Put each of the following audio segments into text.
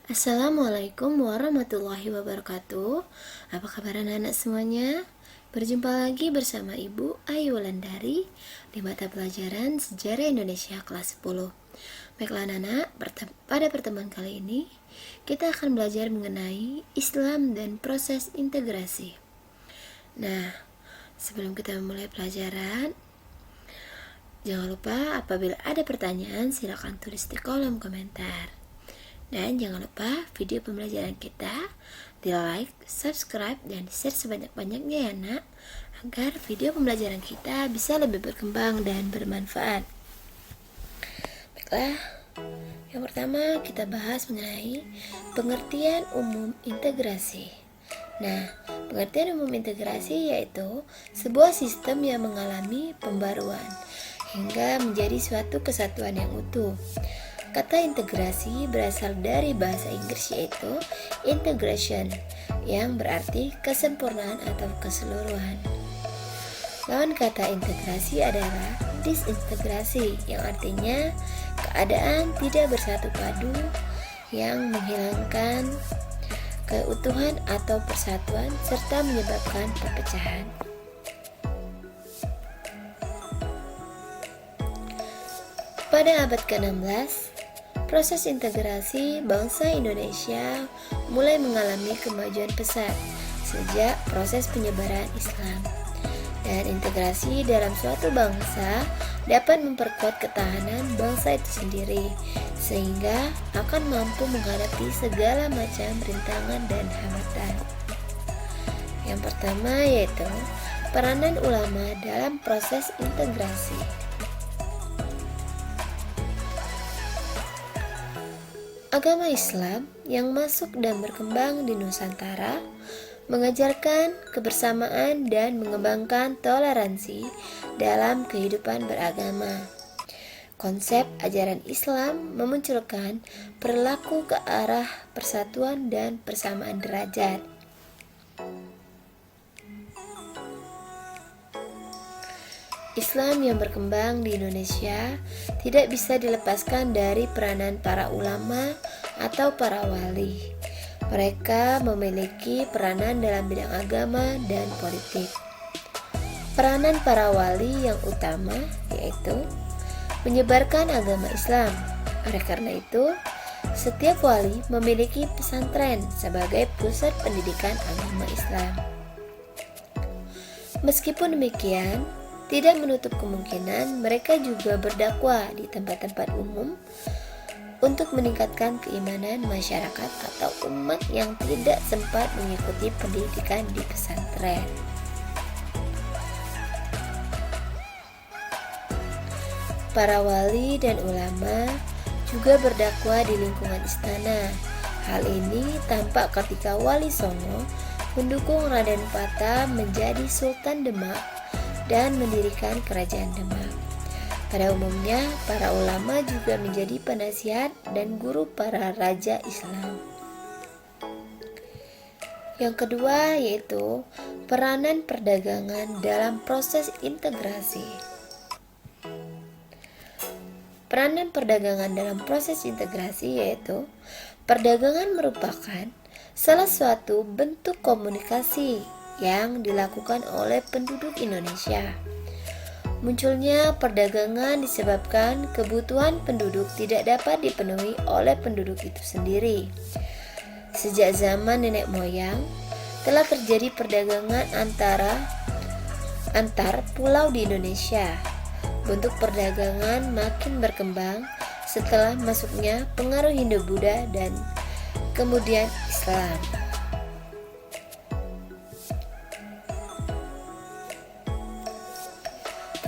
Assalamualaikum warahmatullahi wabarakatuh. Apa kabar anak-anak semuanya? Berjumpa lagi bersama Ibu Ayu Wulandari di mata pelajaran Sejarah Indonesia kelas 10. Baiklah anak-anak, pada pertemuan kali ini kita akan belajar mengenai Islam dan proses integrasi. Nah, sebelum kita memulai pelajaran, jangan lupa apabila ada pertanyaan silakan tulis di kolom komentar. Dan jangan lupa video pembelajaran kita di like, subscribe, dan share sebanyak-banyaknya ya nak, agar video pembelajaran kita bisa lebih berkembang dan bermanfaat. Baiklah, yang pertama kita bahas mengenai pengertian umum integrasi. Nah, pengertian umum integrasi yaitu sebuah sistem yang mengalami pembaruan hingga menjadi suatu kesatuan yang utuh. Kata integrasi berasal dari bahasa Inggris yaitu integration, yang berarti kesempurnaan atau keseluruhan. Lawan kata integrasi adalah disintegrasi, yang artinya keadaan tidak bersatu padu yang menghilangkan keutuhan atau persatuan serta menyebabkan perpecahan. Pada abad ke-16, proses integrasi bangsa Indonesia mulai mengalami kemajuan pesat sejak proses penyebaran Islam. Dan integrasi dalam suatu bangsa dapat memperkuat ketahanan bangsa itu sendiri, sehingga akan mampu menghadapi segala macam rintangan dan hambatan. Yang pertama yaitu peranan ulama dalam proses integrasi. Agama Islam yang masuk dan berkembang di Nusantara mengajarkan kebersamaan dan mengembangkan toleransi dalam kehidupan beragama. Konsep ajaran Islam memunculkan perilaku ke arah persatuan dan persamaan derajat. Islam yang berkembang di Indonesia tidak bisa dilepaskan dari peranan para ulama atau para wali. Mereka memiliki peranan dalam bidang agama dan politik. Peranan para wali yang utama yaitu menyebarkan agama Islam. Oleh karena itu, setiap wali memiliki pesantren sebagai pusat pendidikan agama Islam. Meskipun demikian, tidak menutup kemungkinan mereka juga berdakwah di tempat-tempat umum untuk meningkatkan keimanan masyarakat atau umat yang tidak sempat mengikuti pendidikan di pesantren. Para wali dan ulama juga berdakwah di lingkungan istana. Hal ini tampak ketika Wali Songo mendukung Raden Pata menjadi Sultan Demak dan mendirikan kerajaan Demak. Pada umumnya, para ulama juga menjadi penasihat dan guru para raja Islam. Yang kedua yaitu peranan perdagangan dalam proses integrasi. Peranan perdagangan dalam proses integrasi yaitu perdagangan merupakan salah suatu bentuk komunikasi yang dilakukan oleh penduduk Indonesia. Munculnya perdagangan disebabkan kebutuhan penduduk tidak dapat dipenuhi oleh penduduk itu sendiri. Sejak zaman nenek moyang telah terjadi perdagangan antar pulau di Indonesia. Bentuk perdagangan makin berkembang setelah masuknya pengaruh Hindu-Buddha dan kemudian Islam.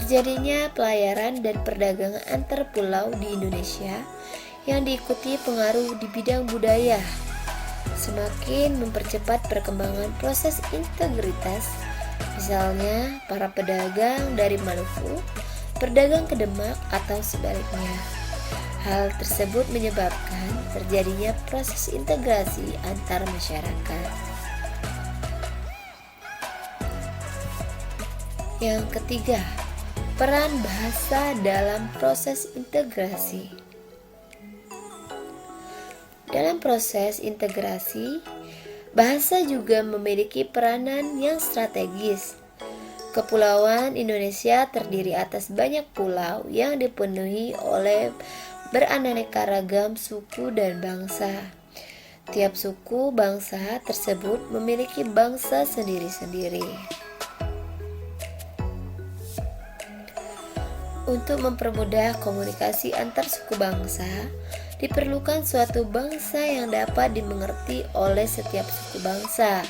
Terjadinya pelayaran dan perdagangan antar pulau di Indonesia yang diikuti pengaruh di bidang budaya semakin mempercepat perkembangan proses integritas. Misalnya, para pedagang dari Maluku berdagang ke Demak atau sebaliknya. Hal tersebut menyebabkan terjadinya proses integrasi antar masyarakat. Yang ketiga, peran bahasa dalam proses integrasi. Dalam proses integrasi, bahasa juga memiliki peranan yang strategis. Kepulauan Indonesia terdiri atas banyak pulau yang dipenuhi oleh beraneka ragam suku dan bangsa. Tiap suku bangsa tersebut memiliki bangsa sendiri-sendiri. Untuk mempermudah komunikasi antar suku bangsa, diperlukan suatu bangsa yang dapat dimengerti oleh setiap suku bangsa.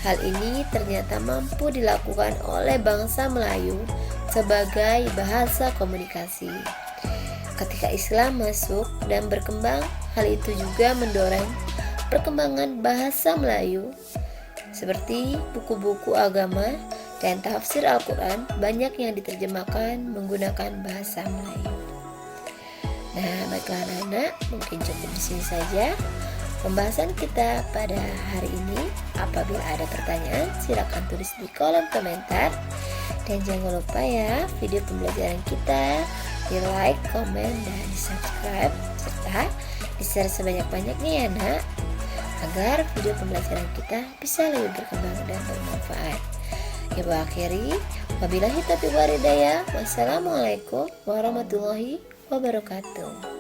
Hal ini ternyata mampu dilakukan oleh bangsa Melayu sebagai bahasa komunikasi. Ketika Islam masuk dan berkembang, hal itu juga mendorong perkembangan bahasa Melayu, seperti buku-buku agama dan tafsir Al-Quran banyak yang diterjemahkan menggunakan bahasa Melayu. Nah, baiklah anak-anak, mungkin cukup di sini saja pembahasan kita pada hari ini. Apabila ada pertanyaan, silakan tulis di kolom komentar. Dan jangan lupa ya, video pembelajaran kita di like, komen, dan di subscribe, serta di share sebanyak-banyaknya ya nak, agar video pembelajaran kita bisa lebih berkembang dan bermanfaat. Ibu akhiri, wabillahi taufiq wal hidayah. Wassalamualaikum warahmatullahi wabarakatuh.